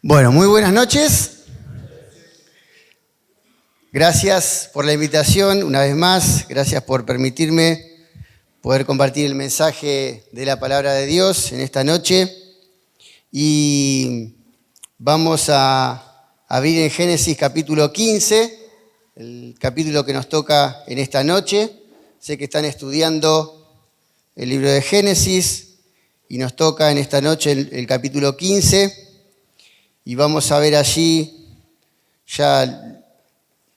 Bueno, muy buenas noches. Gracias por la invitación, una vez más. Gracias por permitirme poder compartir el mensaje de la palabra de Dios en esta noche. Y vamos a abrir en Génesis capítulo 15, el capítulo que nos toca en esta noche. Sé que están estudiando el libro de Génesis y nos toca en esta noche el capítulo 15. Y vamos a ver allí, ya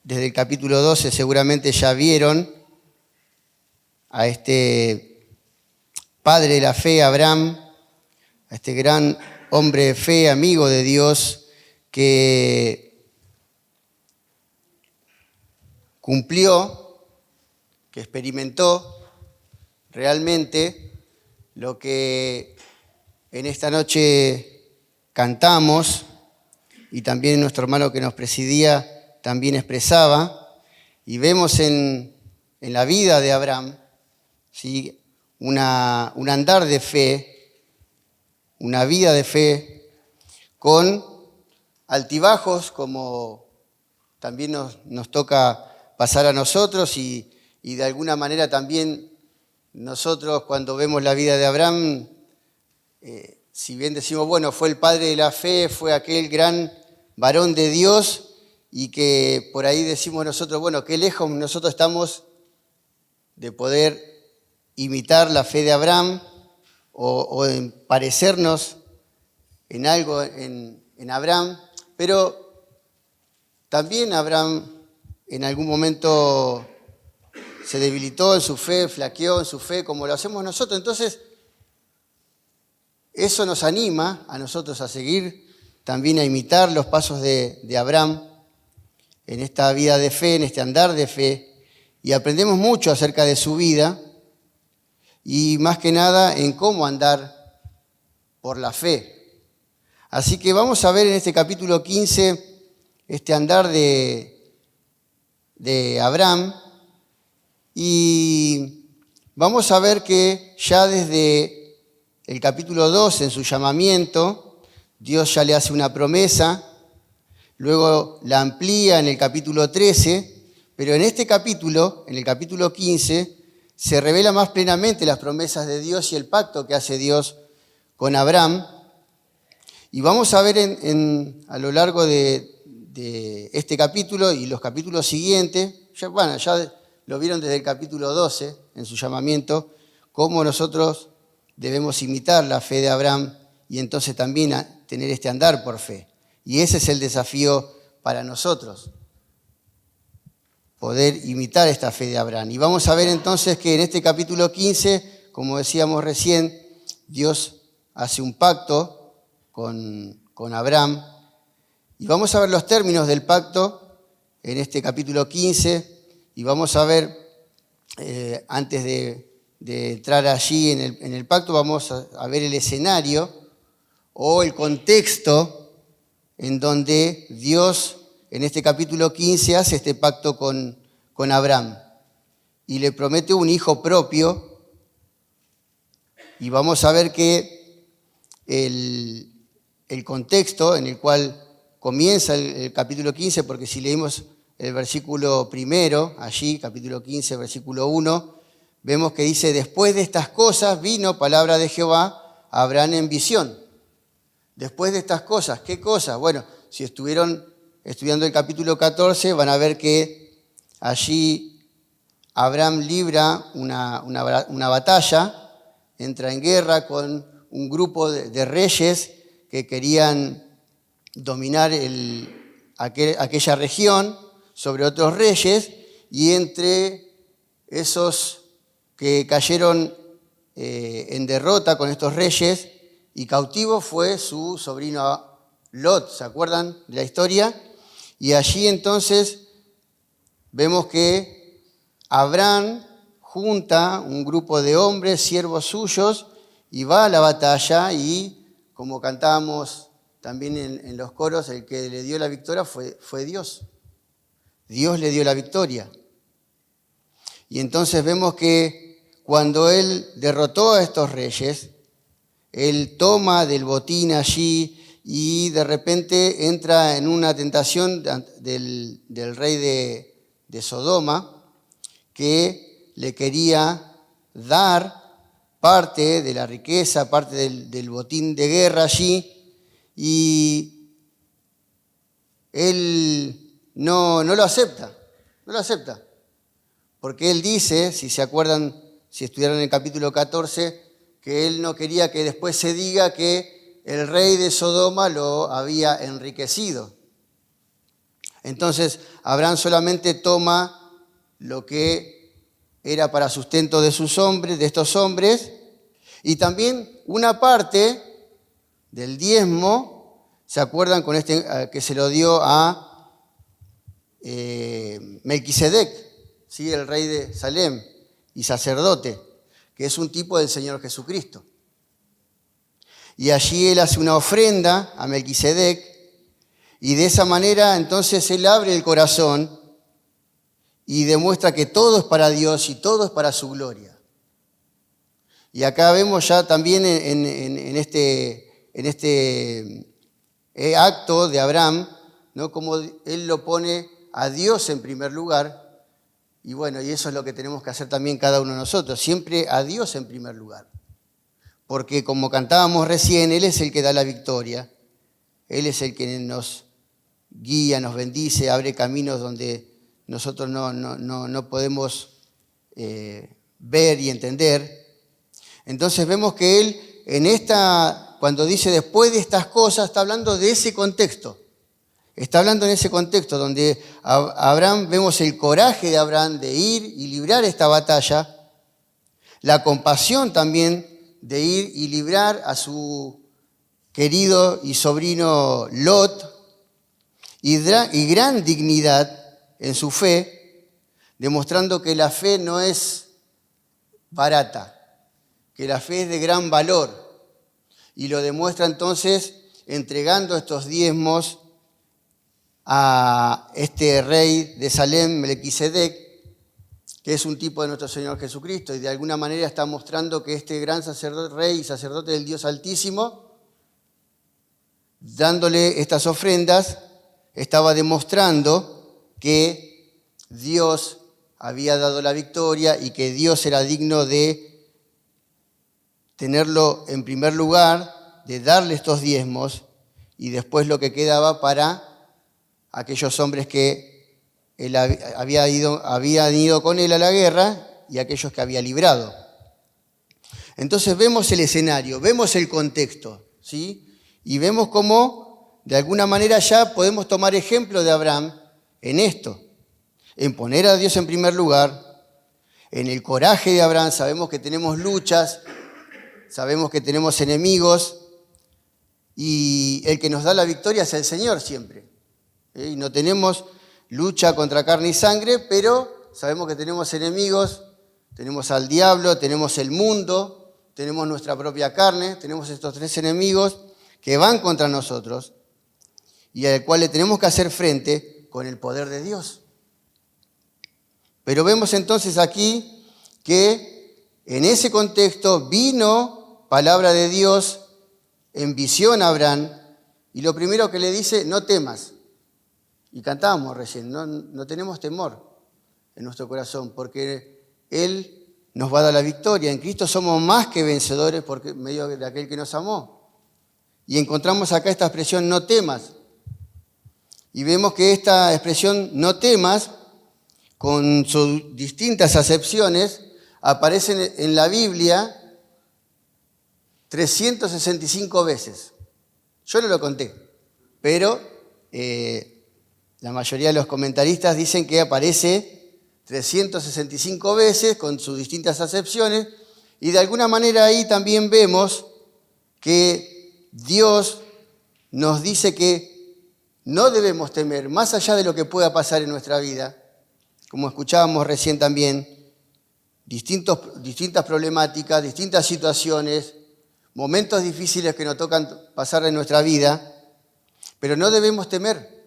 desde el capítulo 12 seguramente ya vieron a este padre de la fe, Abraham, a este gran hombre de fe, amigo de Dios, que cumplió, que experimentó realmente lo que en esta noche cantamos, y también nuestro hermano que nos presidía también expresaba, y vemos en la vida de Abraham, ¿sí? un andar de fe, una vida de fe, con altibajos como también nos toca pasar a nosotros, y de alguna manera también nosotros cuando vemos la vida de Abraham, si bien decimos, bueno, fue el padre de la fe, fue aquel gran varón de Dios, y que por ahí decimos nosotros, bueno, qué lejos nosotros estamos de poder imitar la fe de Abraham o en parecernos en algo en Abraham, pero también Abraham en algún momento se debilitó en su fe, flaqueó en su fe, como lo hacemos nosotros. Entonces, eso nos anima a nosotros a seguir también a imitar los pasos de Abraham en esta vida de fe, en este andar de fe, y aprendemos mucho acerca de su vida y más que nada en cómo andar por la fe. Así que vamos a ver en este capítulo 15 este andar de Abraham, y vamos a ver que ya desde el capítulo 2, en su llamamiento, Dios ya le hace una promesa, luego la amplía en el capítulo 13, pero en este capítulo, en el capítulo 15, se revela más plenamente las promesas de Dios y el pacto que hace Dios con Abraham. Y vamos a ver a lo largo de este capítulo y los capítulos siguientes, ya lo vieron desde el capítulo 12, en su llamamiento, cómo nosotros debemos imitar la fe de Abraham y entonces también tener este andar por fe. Y ese es el desafío para nosotros, poder imitar esta fe de Abraham. Y vamos a ver entonces que en este capítulo 15, como decíamos recién, Dios hace un pacto con Abraham. Y vamos a ver los términos del pacto en este capítulo 15. Y vamos a ver, antes de entrar allí en el pacto, vamos a ver el escenario o el contexto en donde Dios en este capítulo 15 hace este pacto con Abraham y le promete un hijo propio. Y vamos a ver que el contexto en el cual comienza el capítulo 15, porque si leímos el versículo primero, allí, capítulo 15, versículo 1, vemos que dice, después de estas cosas vino palabra de Jehová a Abraham en visión. Después de estas cosas, ¿qué cosas? Bueno, si estuvieron estudiando el capítulo 14, van a ver que allí Abraham libra una batalla, entra en guerra con un grupo de reyes que querían dominar aquella región sobre otros reyes, y entre esos que cayeron en derrota con estos reyes y cautivo fue su sobrino Lot, ¿se acuerdan de la historia? Y allí entonces vemos que Abraham junta un grupo de hombres, siervos suyos, y va a la batalla, y como cantábamos también en los coros, el que le dio la victoria fue Dios. Dios le dio la victoria. Y entonces vemos que cuando él derrotó a estos reyes, él toma del botín allí y de repente entra en una tentación del rey de Sodoma, que le quería dar parte de la riqueza, parte del botín de guerra allí, y él no lo acepta, porque él dice, si se acuerdan, si estudiaron el capítulo 14, que él no quería que después se diga que el rey de Sodoma lo había enriquecido. Entonces, Abraham solamente toma lo que era para sustento de sus hombres, de estos hombres, y también una parte del diezmo, ¿se acuerdan con que se lo dio a Melquisedec, ¿sí? El rey de Salem y sacerdote, que es un tipo del Señor Jesucristo? Y allí él hace una ofrenda a Melquisedec, y de esa manera entonces él abre el corazón y demuestra que todo es para Dios y todo es para su gloria. Y acá vemos ya también en este acto de Abraham, ¿no?, como él lo pone a Dios en primer lugar. Y bueno, y eso es lo que tenemos que hacer también cada uno de nosotros, siempre a Dios en primer lugar. Porque como cantábamos recién, Él es el que da la victoria, Él es el que nos guía, nos bendice, abre caminos donde nosotros no podemos ver y entender. Entonces vemos que Él, cuando dice después de estas cosas, está hablando de ese contexto. Está hablando en ese contexto donde Abraham, vemos el coraje de Abraham de ir y librar esta batalla, la compasión también de ir y librar a su querido y sobrino Lot, y gran dignidad en su fe, demostrando que la fe no es barata, que la fe es de gran valor, y lo demuestra entonces entregando estos diezmos a este rey de Salem, Melquisedec, que es un tipo de nuestro Señor Jesucristo, y de alguna manera está mostrando que este gran sacerdote, rey y sacerdote del Dios Altísimo, dándole estas ofrendas, estaba demostrando que Dios había dado la victoria y que Dios era digno de tenerlo en primer lugar, de darle estos diezmos, y después lo que quedaba para aquellos hombres que él habían ido con él a la guerra y aquellos que había librado. Entonces vemos el escenario, vemos el contexto, ¿sí? Y vemos cómo de alguna manera ya podemos tomar ejemplo de Abraham en esto, en poner a Dios en primer lugar, en el coraje de Abraham. Sabemos que tenemos luchas, sabemos que tenemos enemigos, y el que nos da la victoria es el Señor siempre. Y no tenemos lucha contra carne y sangre, pero sabemos que tenemos enemigos, tenemos al diablo, tenemos el mundo, tenemos nuestra propia carne, tenemos estos tres enemigos que van contra nosotros y al cual le tenemos que hacer frente con el poder de Dios. Pero vemos entonces aquí que en ese contexto vino palabra de Dios en visión a Abraham, y lo primero que le dice: no temas. Y cantábamos recién, no tenemos temor en nuestro corazón, porque Él nos va a dar la victoria. En Cristo somos más que vencedores por medio de aquel que nos amó. Y encontramos acá esta expresión: no temas. Y vemos que esta expresión no temas, con sus distintas acepciones, aparece en la Biblia 365 veces. Yo no lo conté, pero la mayoría de los comentaristas dicen que aparece 365 veces con sus distintas acepciones, y de alguna manera ahí también vemos que Dios nos dice que no debemos temer, más allá de lo que pueda pasar en nuestra vida, como escuchábamos recién también, distintas problemáticas, distintas situaciones, momentos difíciles que nos tocan pasar en nuestra vida, pero no debemos temer,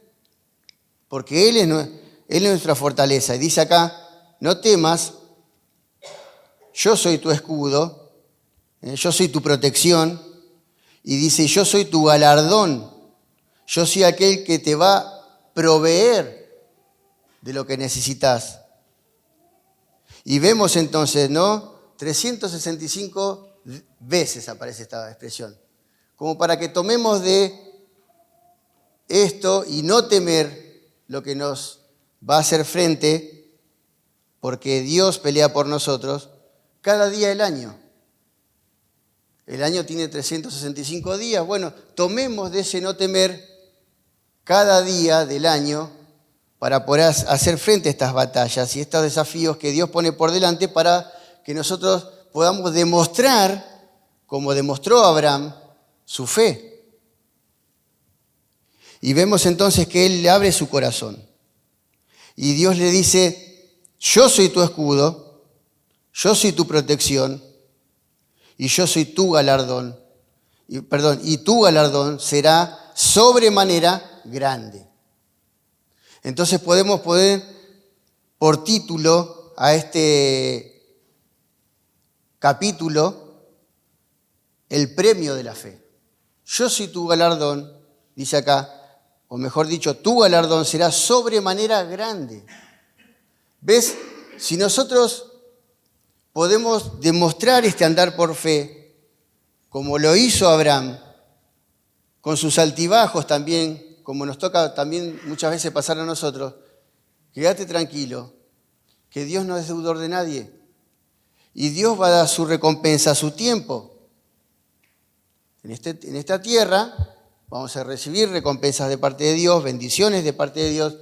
porque Él es nuestra fortaleza. Y dice acá: no temas, yo soy tu escudo, yo soy tu protección. Y dice, yo soy tu galardón, yo soy aquel que te va a proveer de lo que necesitas. Y vemos entonces, ¿no? 365 veces aparece esta expresión, como para que tomemos de esto y no temer lo que nos va a hacer frente, porque Dios pelea por nosotros cada día del año. El año tiene 365 días. Bueno, tomemos de ese no temer cada día del año para poder hacer frente a estas batallas y estos desafíos que Dios pone por delante para que nosotros podamos demostrar, como demostró Abraham, su fe. Y vemos entonces que Él le abre su corazón. Y Dios le dice, yo soy tu escudo, yo soy tu protección, y yo soy tu galardón. Y tu galardón será sobremanera grande. Entonces podemos poner por título a este capítulo el premio de la fe. Yo soy tu galardón, dice acá, o mejor dicho, tu galardón será sobremanera grande. ¿Ves? Si nosotros podemos demostrar este andar por fe, como lo hizo Abraham, con sus altibajos también, como nos toca también muchas veces pasar a nosotros, quédate tranquilo, que Dios no es deudor de nadie. Y Dios va a dar su recompensa a su tiempo. En esta tierra vamos a recibir recompensas de parte de Dios, bendiciones de parte de Dios,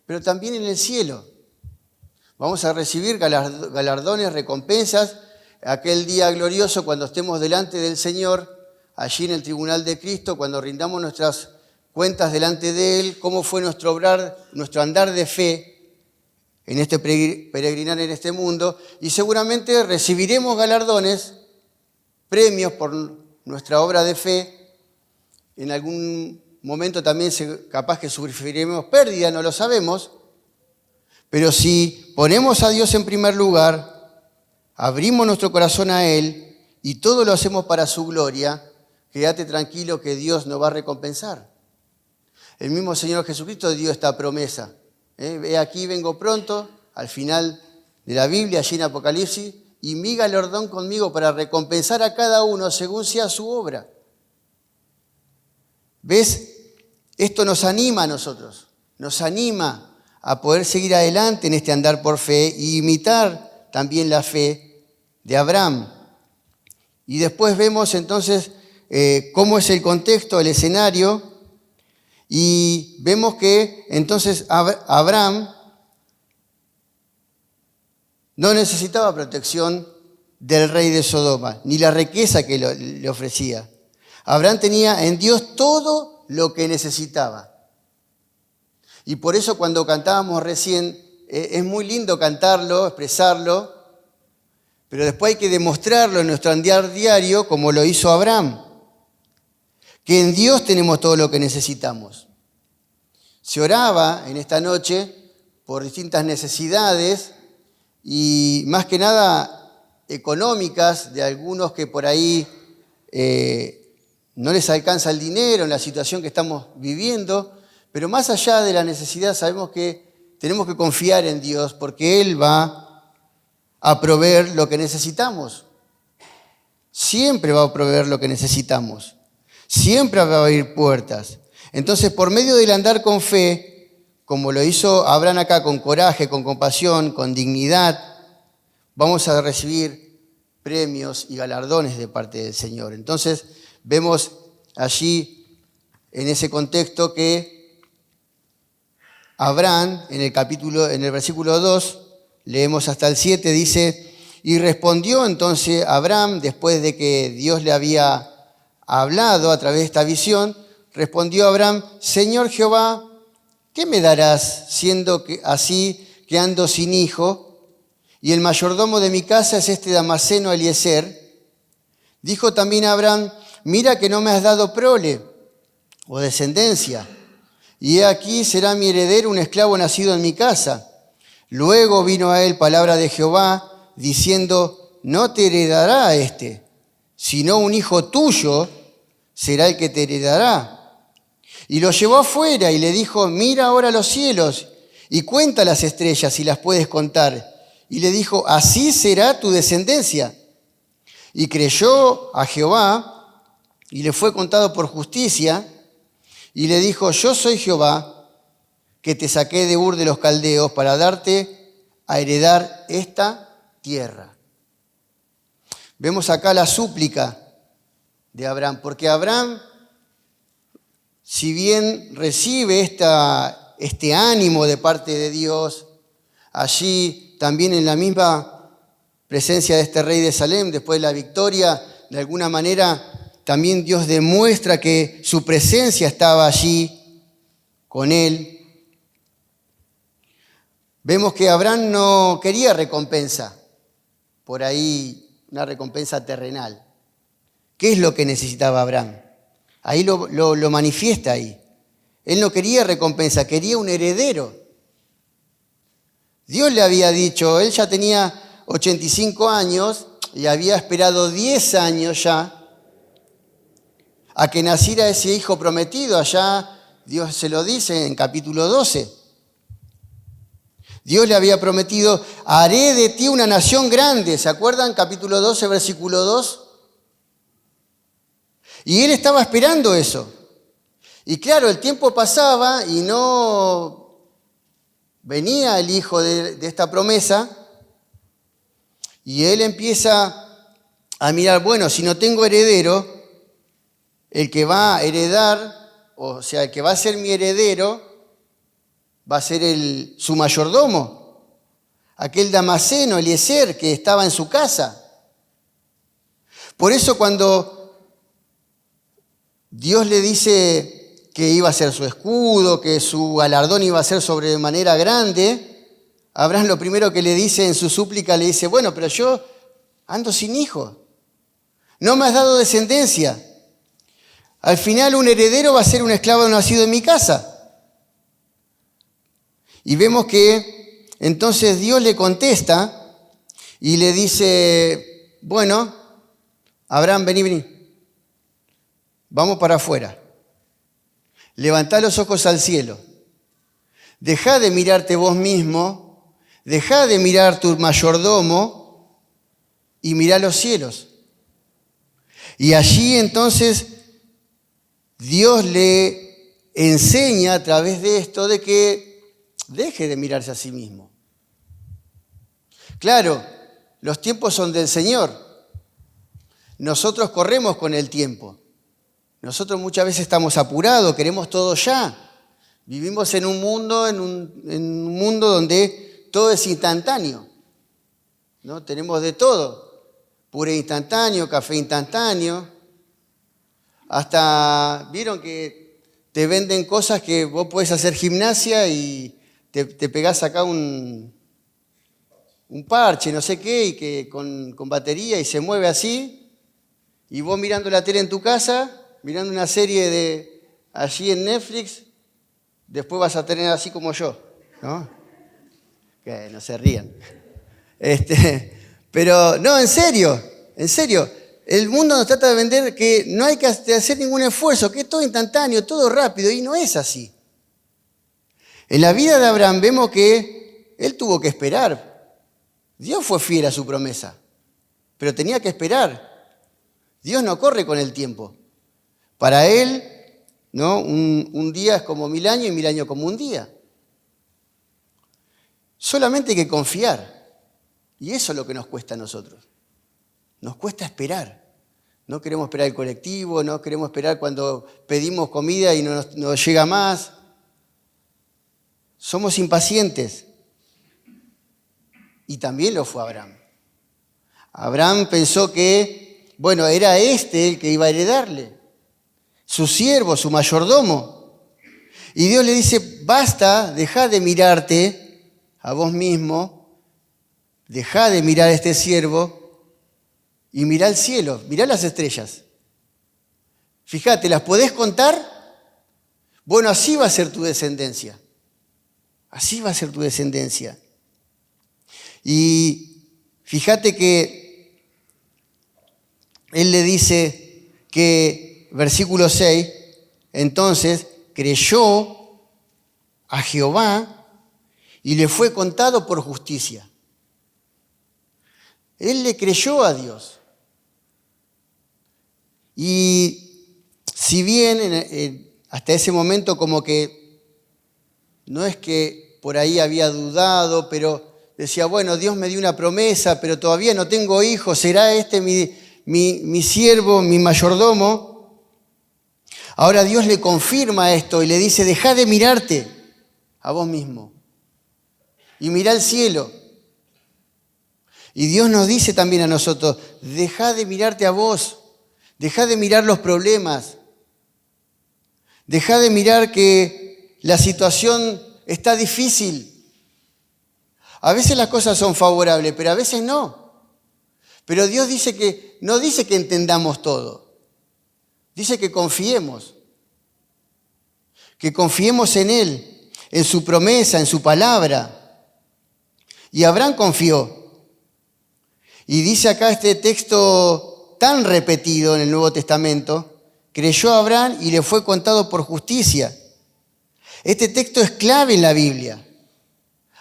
pero también en el cielo. Vamos a recibir galardones, recompensas, aquel día glorioso cuando estemos delante del Señor, allí en el tribunal de Cristo, cuando rindamos nuestras cuentas delante de Él, cómo fue nuestro obrar, nuestro andar de fe en este peregrinar en este mundo, y seguramente recibiremos galardones, premios por nuestra obra de fe. En algún momento también capaz que sufriremos pérdida, no lo sabemos. Pero si ponemos a Dios en primer lugar, abrimos nuestro corazón a Él y todo lo hacemos para su gloria, quédate tranquilo que Dios nos va a recompensar. El mismo Señor Jesucristo dio esta promesa. He aquí vengo pronto, al final de la Biblia, allí en Apocalipsis, y mi galardón conmigo para recompensar a cada uno según sea su obra. ¿Ves? Esto nos anima a nosotros, nos anima a poder seguir adelante en este andar por fe e imitar también la fe de Abraham. Y después vemos entonces cómo es el contexto, el escenario, y vemos que entonces Abraham no necesitaba protección del rey de Sodoma, ni la riqueza que le ofrecía. Abraham tenía en Dios todo lo que necesitaba. Y por eso cuando cantábamos recién, es muy lindo cantarlo, expresarlo, pero después hay que demostrarlo en nuestro andar diario como lo hizo Abraham, que en Dios tenemos todo lo que necesitamos. Se oraba en esta noche por distintas necesidades y más que nada económicas de algunos que por ahí no les alcanza el dinero en la situación que estamos viviendo. Pero más allá de la necesidad, sabemos que tenemos que confiar en Dios porque Él va a proveer lo que necesitamos. Siempre va a proveer lo que necesitamos. Siempre va a abrir puertas. Entonces, por medio del andar con fe, como lo hizo Abraham acá, con coraje, con compasión, con dignidad, vamos a recibir premios y galardones de parte del Señor. Entonces, vemos allí, en ese contexto, que Abraham, en el versículo 2, leemos hasta el 7, dice, y respondió entonces Abraham, después de que Dios le había hablado a través de esta visión, respondió Abraham, Señor Jehová, ¿qué me darás siendo así que ando sin hijo? Y el mayordomo de mi casa es este Damaseno Eliezer. Dijo también Abraham, mira que no me has dado prole o descendencia. Y he aquí será mi heredero un esclavo nacido en mi casa. Luego vino a él palabra de Jehová, diciendo, no te heredará sino un hijo tuyo será el que te heredará. Y lo llevó afuera y le dijo, mira ahora los cielos y cuenta las estrellas si las puedes contar. Y le dijo, así será tu descendencia. Y creyó a Jehová y le fue contado por justicia. Y le dijo, yo soy Jehová, que te saqué de Ur de los Caldeos para darte a heredar esta tierra. Vemos acá la súplica de Abraham, porque Abraham, si bien recibe este ánimo de parte de Dios, allí también en la misma presencia de este rey de Salem, después de la victoria, de alguna manera también Dios demuestra que su presencia estaba allí con él. Vemos que Abraham no quería recompensa, por ahí una recompensa terrenal. ¿Qué es lo que necesitaba Abraham? Ahí lo manifiesta ahí. Él no quería recompensa, quería un heredero. Dios le había dicho, él ya tenía 85 años y había esperado 10 años ya a que naciera ese hijo prometido. Allá Dios se lo dice en capítulo 12. Dios le había prometido, haré de ti una nación grande. ¿Se acuerdan? Capítulo 12, versículo 2. Y él estaba esperando eso. Y claro, el tiempo pasaba y no venía el hijo de esta promesa. Y él empieza a mirar, bueno, si no tengo heredero, el que va a heredar, o sea, el que va a ser mi heredero, va a ser su mayordomo, aquel Damaseno, Eliezer, que estaba en su casa. Por eso cuando Dios le dice que iba a ser su escudo, que su galardón iba a ser sobremanera grande, Abraham lo primero que le dice en su súplica, le dice, bueno, pero yo ando sin hijo, no me has dado descendencia. Al final un heredero va a ser un esclavo nacido en mi casa. Y vemos que entonces Dios le contesta y le dice, bueno, Abraham, vení, vamos para afuera. Levantá los ojos al cielo. Dejá de mirarte vos mismo, dejá de mirar tu mayordomo y mirá los cielos. Y allí entonces Dios le enseña a través de esto de que deje de mirarse a sí mismo. Claro, los tiempos son del Señor. Nosotros corremos con el tiempo. Nosotros muchas veces estamos apurados, queremos todo ya. Vivimos en un mundo donde todo es instantáneo, ¿no? Tenemos de todo. Puré instantáneo, café instantáneo. Hasta, vieron que te venden cosas que vos podés hacer gimnasia y te pegás acá un parche, no sé qué, y que con batería y se mueve así. Y vos mirando la tele en tu casa, mirando una serie allí en Netflix, después vas a tener así como yo, ¿no? Que no se rían. Pero no, en serio. El mundo nos trata de vender que no hay que hacer ningún esfuerzo, que es todo instantáneo, todo rápido, y no es así. En la vida de Abraham vemos que él tuvo que esperar. Dios fue fiel a su promesa, pero tenía que esperar. Dios no corre con el tiempo. Para él, ¿no? Un día es como 1000 años y 1000 años como un día. Solamente hay que confiar. Y eso es lo que nos cuesta a nosotros. Nos cuesta esperar. No queremos esperar el colectivo, no queremos esperar cuando pedimos comida y no nos llega más. Somos impacientes. Y también lo fue Abraham. Abraham pensó que, bueno, era el que iba a heredarle. Su siervo, su mayordomo. Y Dios le dice, basta, dejá de mirarte a vos mismo, dejá de mirar a este siervo y mirá el cielo, mirá las estrellas. Fíjate, ¿las podés contar? Bueno, así va a ser tu descendencia. Así va a ser tu descendencia. Y fíjate que él le dice que versículo 6, entonces creyó a Jehová y le fue contado por justicia. Él le creyó a Dios. Y si bien hasta ese momento como que no es que por ahí había dudado, pero decía, bueno, Dios me dio una promesa, pero todavía no tengo hijos, ¿será este mi siervo, mi mayordomo? Ahora Dios le confirma esto y le dice, dejá de mirarte a vos mismo y mirá al cielo. Y Dios nos dice también a nosotros, dejá de mirarte a vos, dejá de mirar los problemas, dejá de mirar que la situación está difícil. A veces las cosas son favorables, pero a veces no. Pero Dios dice que no dice que entendamos todo. Dice que confiemos en Él, en su promesa, en su palabra. Y Abraham confió. Y dice acá este texto tan repetido en el Nuevo Testamento, creyó a Abraham y le fue contado por justicia. Este texto es clave en la Biblia.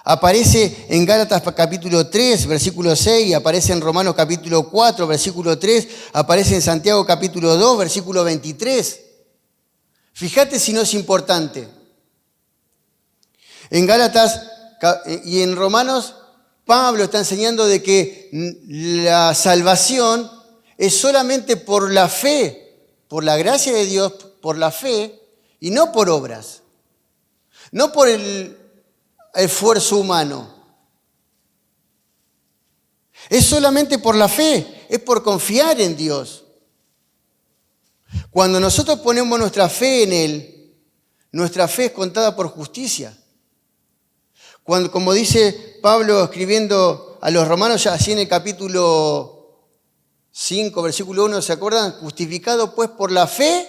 Aparece en Gálatas capítulo 3, versículo 6, aparece en Romanos capítulo 4, versículo 3, aparece en Santiago capítulo 2, versículo 23. Fíjate si no es importante. En Gálatas y en Romanos, Pablo está enseñando de que la salvación es solamente por la fe, por la gracia de Dios, por la fe, y no por obras, no por el esfuerzo humano. Es solamente por la fe, es por confiar en Dios. Cuando nosotros ponemos nuestra fe en Él, nuestra fe es contada por justicia. Cuando, como dice Pablo escribiendo a los romanos, ya así en el capítulo 5, versículo 1, ¿se acuerdan? Justificado pues por la fe,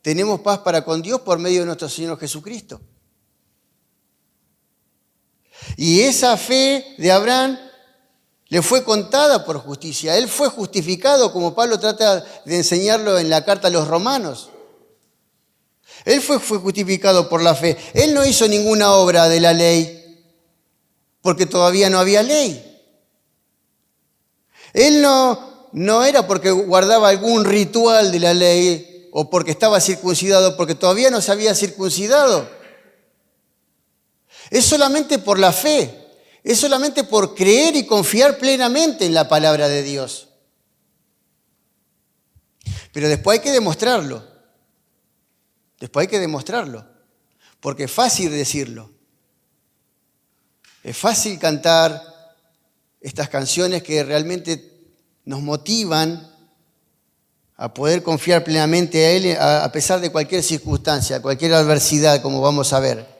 tenemos paz para con Dios por medio de nuestro Señor Jesucristo. Y esa fe de Abraham le fue contada por justicia. Él fue justificado, como Pablo trata de enseñarlo en la carta a los romanos. Él fue justificado por la fe. Él no hizo ninguna obra de la ley, porque todavía no había ley. Él no era porque guardaba algún ritual de la ley o porque estaba circuncidado, porque todavía no se había circuncidado. Es solamente por la fe, es solamente por creer y confiar plenamente en la palabra de Dios. Pero después hay que demostrarlo. Después hay que demostrarlo, porque es fácil decirlo. Es fácil cantar estas canciones que realmente nos motivan a poder confiar plenamente a Él a pesar de cualquier circunstancia, cualquier adversidad, como vamos a ver.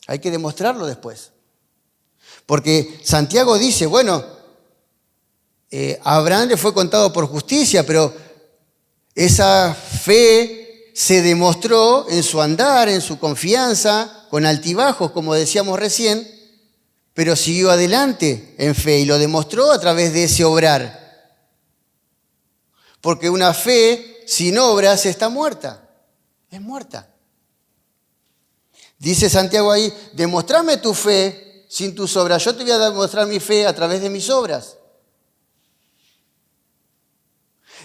Hay que demostrarlo después. Porque Santiago dice, bueno, a Abraham le fue contado por justicia, pero esa fe se demostró en su andar, en su confianza, con altibajos, como decíamos recién, pero siguió adelante en fe y lo demostró a través de ese obrar. Porque una fe sin obras está muerta, es muerta. Dice Santiago ahí, demostrame tu fe sin tus obras. Yo te voy a demostrar mi fe a través de mis obras.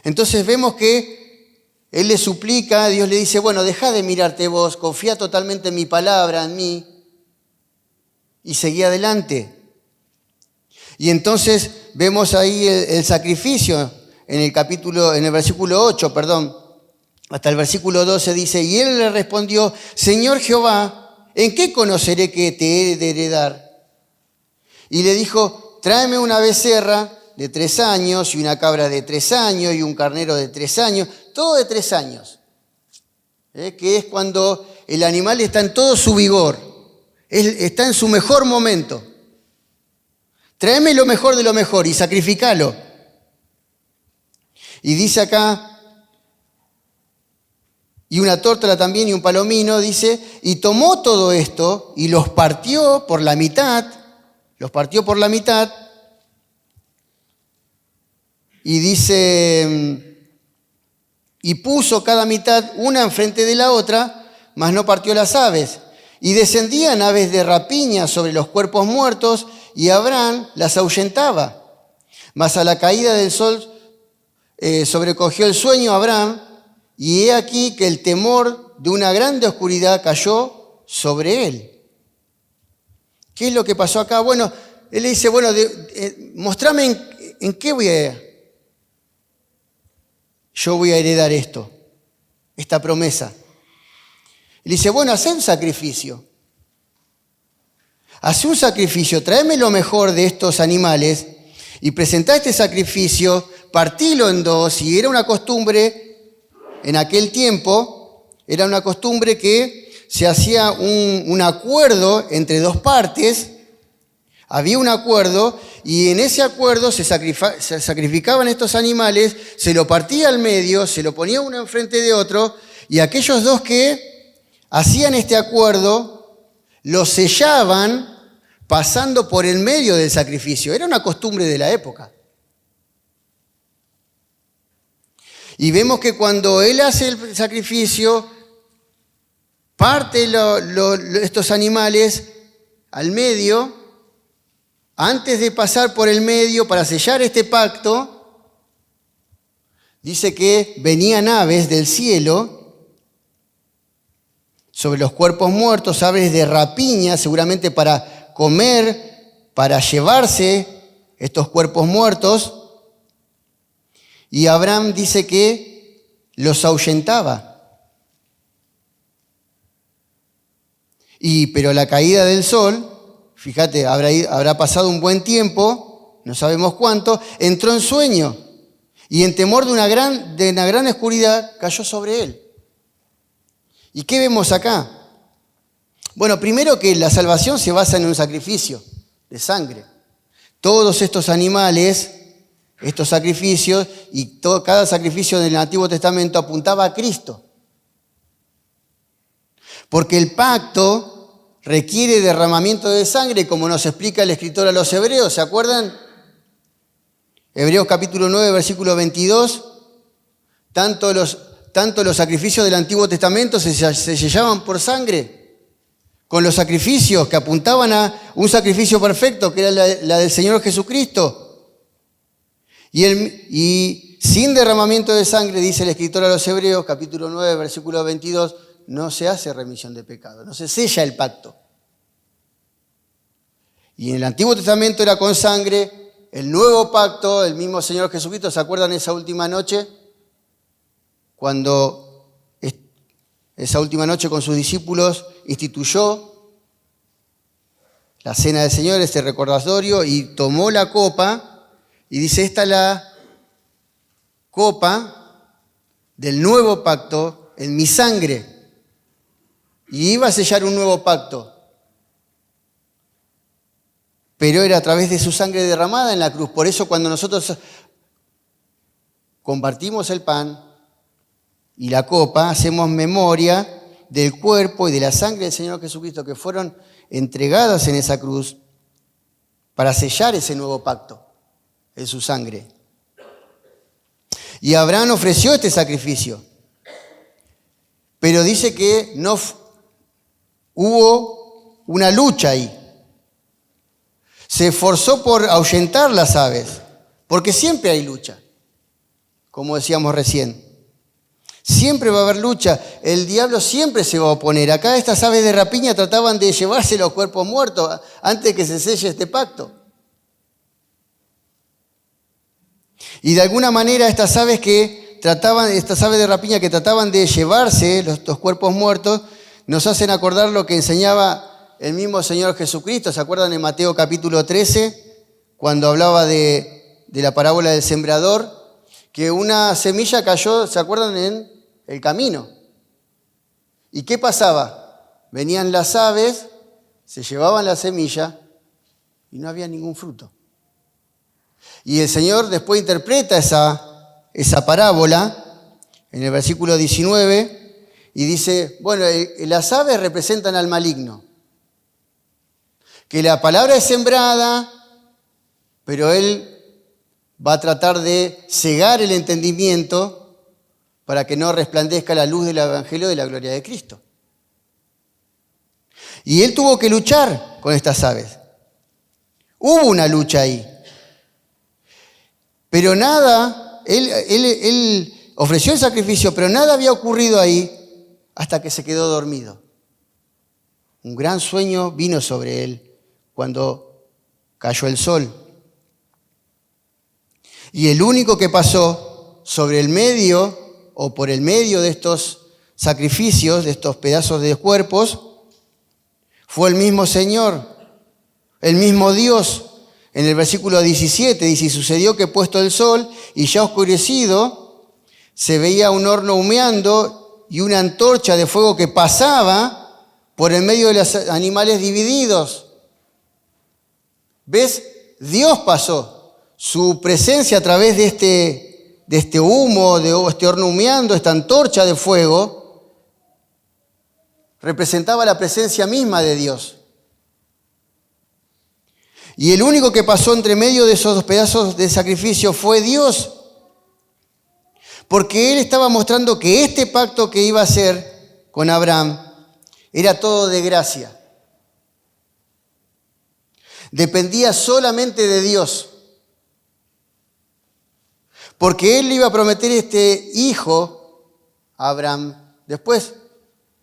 Entonces vemos que Él le suplica, Dios le dice, bueno, deja de mirarte vos, confía totalmente en mi palabra, en mí, y seguí adelante. Y entonces vemos ahí el sacrificio en el versículo 8, hasta el versículo 12 dice, y él le respondió, Señor Jehová, ¿en qué conoceré que te he de heredar? Y le dijo, tráeme una becerra de 3 años y una cabra de 3 años y un carnero de 3 años, todo de 3 años, que es cuando el animal está en todo su vigor, está en su mejor momento. Tráeme lo mejor de lo mejor y sacrificalo. Y dice acá, y una tórtola también y un palomino, dice, y tomó todo esto y los partió por la mitad, y dice, y puso cada mitad una enfrente de la otra, mas no partió las aves. Y descendían aves de rapiña sobre los cuerpos muertos, y Abraham las ahuyentaba. Mas a la caída del sol sobrecogió el sueño a Abraham, y he aquí que el temor de una grande oscuridad cayó sobre él. ¿Qué es lo que pasó acá? Bueno, él le dice, bueno, mostrame en qué yo voy a heredar esto, esta promesa. Y le dice, bueno, hacé un sacrificio. Hacé un sacrificio, tráeme lo mejor de estos animales y presentá este sacrificio, partilo en dos. Y era una costumbre, en aquel tiempo, era una costumbre que se hacía un acuerdo entre dos partes. Había un acuerdo y en ese acuerdo se sacrificaban estos animales, se lo partía al medio, se lo ponía uno enfrente de otro, y aquellos dos que hacían este acuerdo lo sellaban pasando por el medio del sacrificio. Era una costumbre de la época. Y vemos que cuando él hace el sacrificio, parte estos animales al medio. Antes de pasar por el medio para sellar este pacto, dice que venían aves del cielo sobre los cuerpos muertos, aves de rapiña, seguramente para comer, para llevarse estos cuerpos muertos. Y Abraham dice que los ahuyentaba. Pero a la caída del sol, fíjate, habrá pasado un buen tiempo, no sabemos cuánto, entró en sueño y en temor de una gran oscuridad cayó sobre él. ¿Y qué vemos acá? Bueno, primero que la salvación se basa en un sacrificio de sangre. Todos estos animales, estos sacrificios y cada sacrificio del Antiguo Testamento apuntaba a Cristo. Porque el pacto requiere derramamiento de sangre, como nos explica el escritor a los Hebreos. ¿Se acuerdan? Hebreos capítulo 9, versículo 22. Tanto los sacrificios del Antiguo Testamento se sellaban por sangre, con los sacrificios que apuntaban a un sacrificio perfecto, que era la del Señor Jesucristo. Y sin derramamiento de sangre, dice el escritor a los Hebreos, capítulo 9, versículo 22, no se hace remisión de pecado, no se sella el pacto. Y en el Antiguo Testamento era con sangre, el nuevo pacto, el mismo Señor Jesucristo, ¿se acuerdan esa última noche? Cuando esa última noche con sus discípulos instituyó la cena del Señor, este recordatorio, y tomó la copa y dice, esta es la copa del nuevo pacto en mi sangre. Y iba a sellar un nuevo pacto. Pero era a través de su sangre derramada en la cruz. Por eso cuando nosotros compartimos el pan y la copa, hacemos memoria del cuerpo y de la sangre del Señor Jesucristo que fueron entregadas en esa cruz para sellar ese nuevo pacto en su sangre. Y Abraham ofreció este sacrificio. Pero dice que no hubo una lucha ahí. Se esforzó por ahuyentar las aves, porque siempre hay lucha, como decíamos recién. Siempre va a haber lucha, el diablo siempre se va a oponer. Acá estas aves de rapiña trataban de llevarse los cuerpos muertos antes de que se selle este pacto. Y de alguna manera estas aves de rapiña que trataban de llevarse los cuerpos muertos, nos hacen acordar lo que enseñaba el mismo Señor Jesucristo. ¿Se acuerdan en Mateo capítulo 13, cuando hablaba de la parábola del sembrador? Que una semilla cayó, ¿se acuerdan? En el camino. ¿Y qué pasaba? Venían las aves, se llevaban la semilla y no había ningún fruto. Y el Señor después interpreta esa parábola en el versículo 19 y dice, bueno, las aves representan al maligno. Que la palabra es sembrada, pero él va a tratar de cegar el entendimiento para que no resplandezca la luz del Evangelio de la gloria de Cristo. Y él tuvo que luchar con estas aves. Hubo una lucha ahí. Pero nada, él ofreció el sacrificio, pero nada había ocurrido ahí hasta que se quedó dormido. Un gran sueño vino sobre él cuando cayó el sol. Y el único que pasó sobre el medio o por el medio de estos sacrificios, de estos pedazos de cuerpos, fue el mismo Señor, el mismo Dios. En el versículo 17 dice, y sucedió que puesto el sol y ya oscurecido, se veía un horno humeando y una antorcha de fuego que pasaba por el medio de los animales divididos. ¿Ves? Dios pasó. Su presencia a través de este humo, de este horno humeando, esta antorcha de fuego, representaba la presencia misma de Dios. Y el único que pasó entre medio de esos dos pedazos de sacrificio fue Dios. Porque Él estaba mostrando que este pacto que iba a hacer con Abraham era todo de gracia. Dependía solamente de Dios. Porque Él le iba a prometer este hijo a Abraham. Después,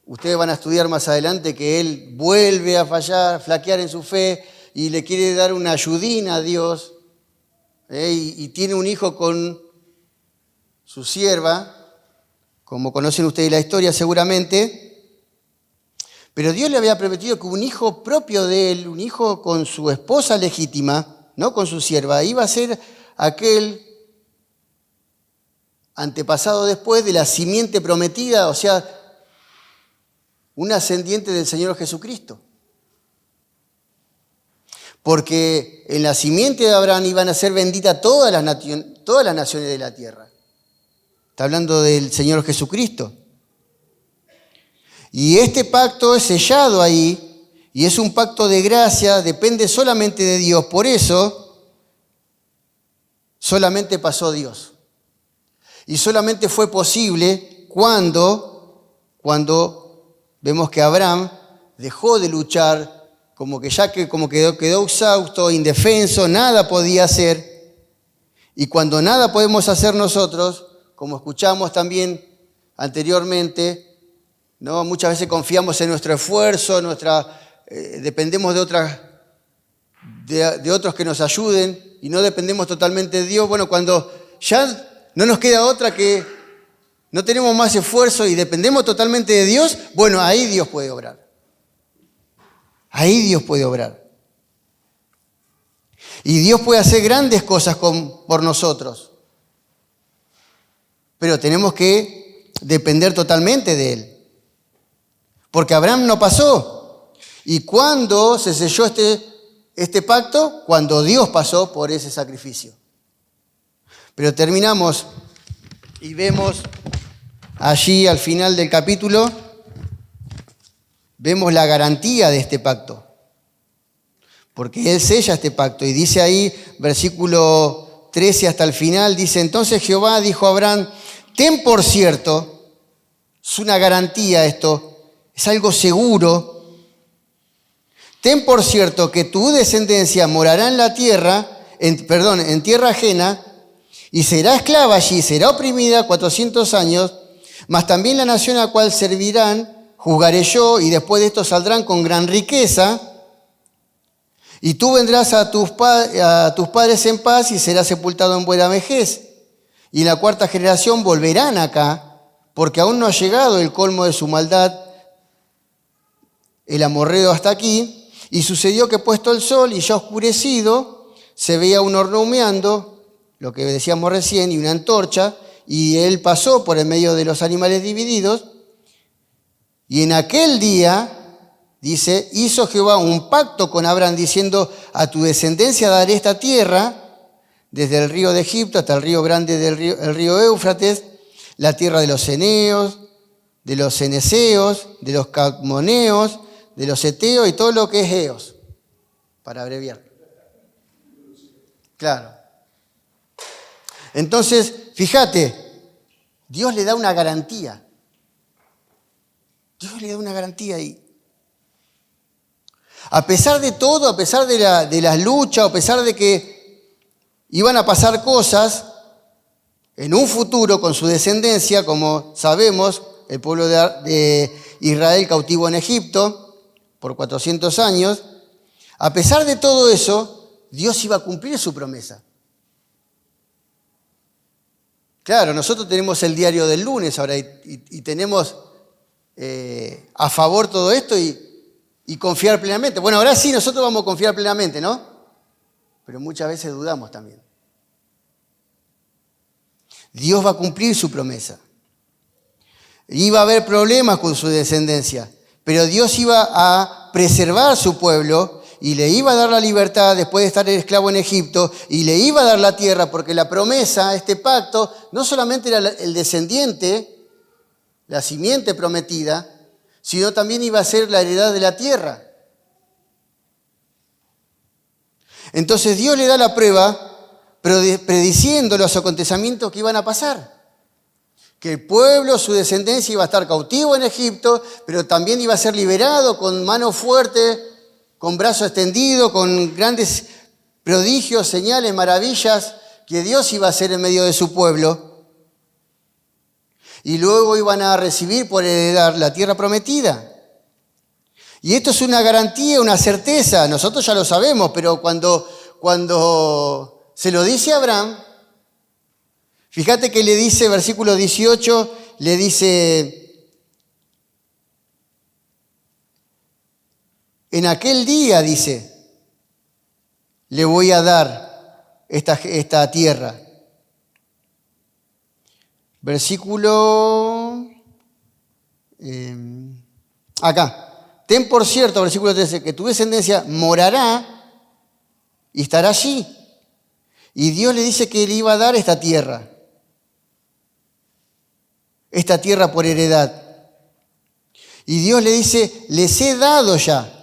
ustedes van a estudiar más adelante que él vuelve a fallar, flaquear en su fe y le quiere dar una ayudín a Dios. Y tiene un hijo con su sierva, como conocen ustedes la historia seguramente. Pero Dios le había prometido que un hijo propio de él, un hijo con su esposa legítima, no con su sierva, iba a ser aquel antepasado después de la simiente prometida, o sea, un ascendiente del Señor Jesucristo. Porque en la simiente de Abraham iban a ser benditas todas las naciones de la tierra. Está hablando del Señor Jesucristo. Y este pacto es sellado ahí, y es un pacto de gracia, depende solamente de Dios. Por eso, solamente pasó Dios. Y solamente fue posible cuando vemos que Abraham dejó de luchar, como quedó exhausto, indefenso, nada podía hacer. Y cuando nada podemos hacer nosotros, como escuchamos también anteriormente, ¿no? Muchas veces confiamos en nuestro esfuerzo, dependemos de otros que nos ayuden y no dependemos totalmente de Dios. Bueno, cuando ya no nos queda otra que no tenemos más esfuerzo y dependemos totalmente de Dios, bueno, ahí Dios puede obrar. Ahí Dios puede obrar. Y Dios puede hacer grandes cosas por nosotros. Pero tenemos que depender totalmente de Él. Porque Abraham no pasó. ¿Y cuándo se selló este pacto? Cuando Dios pasó por ese sacrificio. Pero terminamos y vemos allí al final del capítulo, vemos la garantía de este pacto. Porque Él sella este pacto. Y dice ahí, versículo 13 hasta el final, dice, entonces Jehová dijo a Abraham, ten por cierto, es una garantía esto, es algo seguro, ten por cierto que tu descendencia morará en la tierra, en tierra ajena, y será esclava allí, será oprimida 400 años, mas también la nación a la cual servirán, juzgaré yo, y después de esto saldrán con gran riqueza, y tú vendrás a tus padres en paz y serás sepultado en buena vejez. Y en la cuarta generación volverán acá, porque aún no ha llegado el colmo de su maldad, el amorreo hasta aquí. Y sucedió que puesto el sol y ya oscurecido, se veía un horno humeando, lo que decíamos recién, y una antorcha, y él pasó por el medio de los animales divididos, y en aquel día, dice, hizo Jehová un pacto con Abraham, diciendo, a tu descendencia daré esta tierra, desde el río de Egipto hasta el río grande el río Éufrates, la tierra de los eneos, de los ceneseos, de los cadmoneos, de los eteos y todo lo que es eos, para abreviar. Claro. Entonces, fíjate, Dios le da una garantía. Dios le da una garantía ahí. A pesar de todo, a pesar de las luchas, a pesar de que iban a pasar cosas, en un futuro con su descendencia, como sabemos, el pueblo de Israel cautivo en Egipto por 400 años, a pesar de todo eso, Dios iba a cumplir su promesa. Claro, nosotros tenemos el diario del lunes ahora y tenemos a favor todo esto y confiar plenamente. Bueno, ahora sí nosotros vamos a confiar plenamente, ¿no? Pero muchas veces dudamos también. Dios va a cumplir su promesa. Iba a haber problemas con su descendencia, pero Dios iba a preservar su pueblo y le iba a dar la libertad después de estar esclavo en Egipto y le iba a dar la tierra porque la promesa, este pacto, no solamente era el descendiente, la simiente prometida, sino también iba a ser la heredad de la tierra. Entonces Dios le da la prueba prediciendo los acontecimientos que iban a pasar. Que el pueblo, su descendencia, iba a estar cautivo en Egipto, pero también iba a ser liberado con mano fuerte, con brazo extendido, con grandes prodigios, señales, maravillas que Dios iba a hacer en medio de su pueblo. Y luego iban a recibir por heredar la tierra prometida. Y esto es una garantía, una certeza. Nosotros ya lo sabemos, pero cuando se lo dice a Abraham, fíjate que le dice, versículo 18, le dice, en aquel día, dice, le voy a dar esta tierra. Versículo, acá, ten por cierto, versículo 13, que tu descendencia morará y estará allí. Y Dios le dice que le iba a dar esta tierra por heredad. Y Dios le dice, les he dado ya.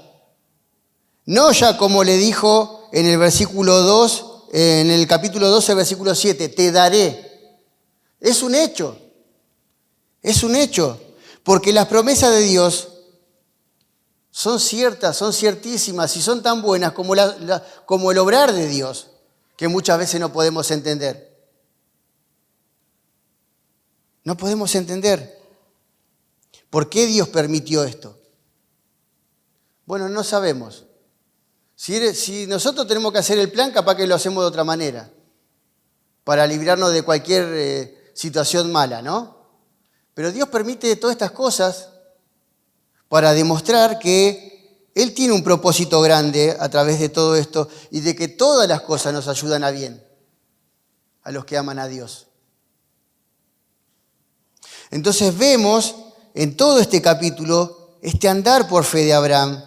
No ya como le dijo en el versículo 2, en el capítulo 12, versículo 7, te daré. Es un hecho, porque las promesas de Dios son ciertas, son ciertísimas y son tan buenas como el obrar de Dios, que muchas veces no podemos entender. No podemos entender por qué Dios permitió esto. Bueno, no sabemos. Si nosotros tenemos que hacer el plan, capaz que lo hacemos de otra manera, para librarnos de cualquier situación mala, ¿no? Pero Dios permite todas estas cosas para demostrar que Él tiene un propósito grande a través de todo esto y de que todas las cosas nos ayudan a bien, a los que aman a Dios. Entonces vemos en todo este capítulo este andar por fe de Abraham.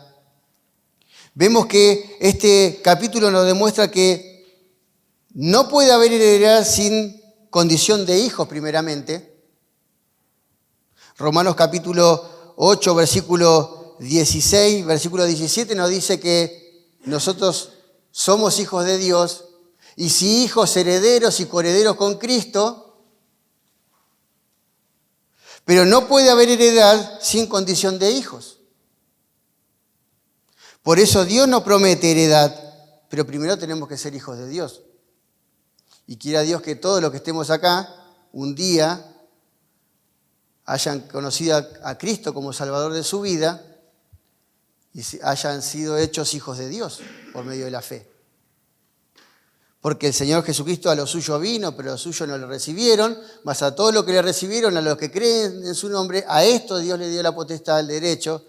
Vemos que este capítulo nos demuestra que no puede haber heredad sin condición de hijos primeramente. Romanos capítulo 8, versículo 16, versículo 17 nos dice que nosotros somos hijos de Dios y si hijos, herederos y coherederos con Cristo. Pero no puede haber heredad sin condición de hijos. Por eso Dios nos promete heredad, pero primero tenemos que ser hijos de Dios. Y quiera Dios que todos los que estemos acá, un día hayan conocido a Cristo como Salvador de su vida y hayan sido hechos hijos de Dios por medio de la fe. Porque el Señor Jesucristo a los suyos vino, pero a los suyos no le recibieron, mas a todos los que le recibieron, a los que creen en su nombre, a esto Dios le dio la potestad, el derecho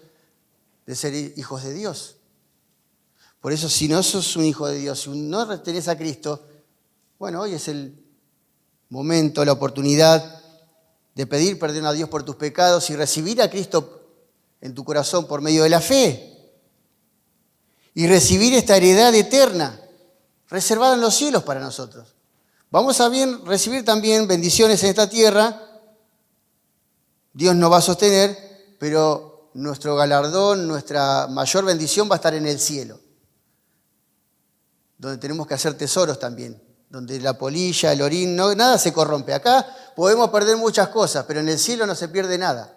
de ser hijos de Dios. Por eso, si no sos un hijo de Dios, si no tenés a Cristo, bueno, hoy es el momento, la oportunidad de pedir perdón a Dios por tus pecados y recibir a Cristo en tu corazón por medio de la fe. Y recibir esta heredad eterna, reservada en los cielos para nosotros. Vamos a recibir también bendiciones en esta tierra. Dios nos va a sostener, pero nuestro galardón, nuestra mayor bendición va a estar en el cielo, donde tenemos que hacer tesoros también donde la polilla, el orín, no, nada se corrompe. Acá podemos perder muchas cosas, pero en el cielo no se pierde nada.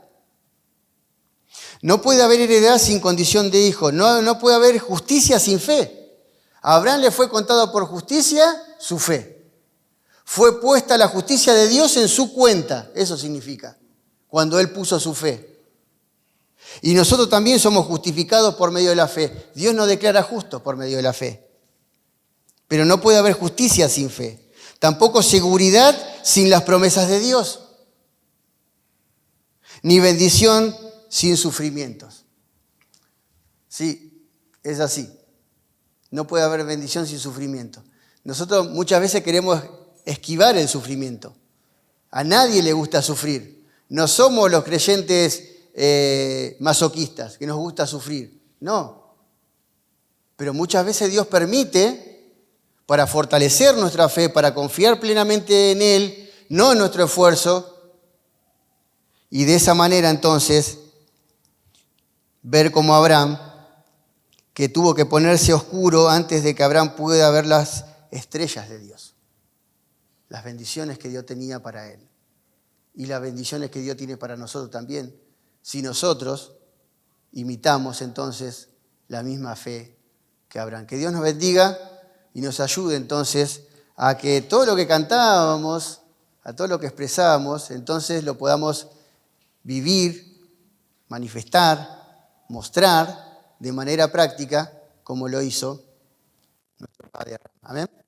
No puede haber heredad sin condición de hijo, no puede haber justicia sin fe. A Abraham le fue contado por justicia su fe. Fue puesta la justicia de Dios en su cuenta, eso significa, cuando él puso su fe. Y nosotros también somos justificados por medio de la fe. Dios nos declara justos por medio de la fe. Pero no puede haber justicia sin fe. Tampoco seguridad sin las promesas de Dios. Ni bendición sin sufrimientos. Sí, es así. No puede haber bendición sin sufrimiento. Nosotros muchas veces queremos esquivar el sufrimiento. A nadie le gusta sufrir. No somos los creyentes masoquistas, que nos gusta sufrir. No. Pero muchas veces Dios permite para fortalecer nuestra fe, para confiar plenamente en Él, no en nuestro esfuerzo. Y de esa manera entonces ver como Abraham, que tuvo que ponerse oscuro antes de que Abraham pudiera ver las estrellas de Dios. Las bendiciones que Dios tenía para él. Y las bendiciones que Dios tiene para nosotros también. Si nosotros imitamos entonces la misma fe que Abraham. Que Dios nos bendiga y nos ayude entonces a que todo lo que cantábamos, a todo lo que expresábamos, entonces lo podamos vivir, manifestar, mostrar de manera práctica como lo hizo nuestro Padre Abraham. Amén.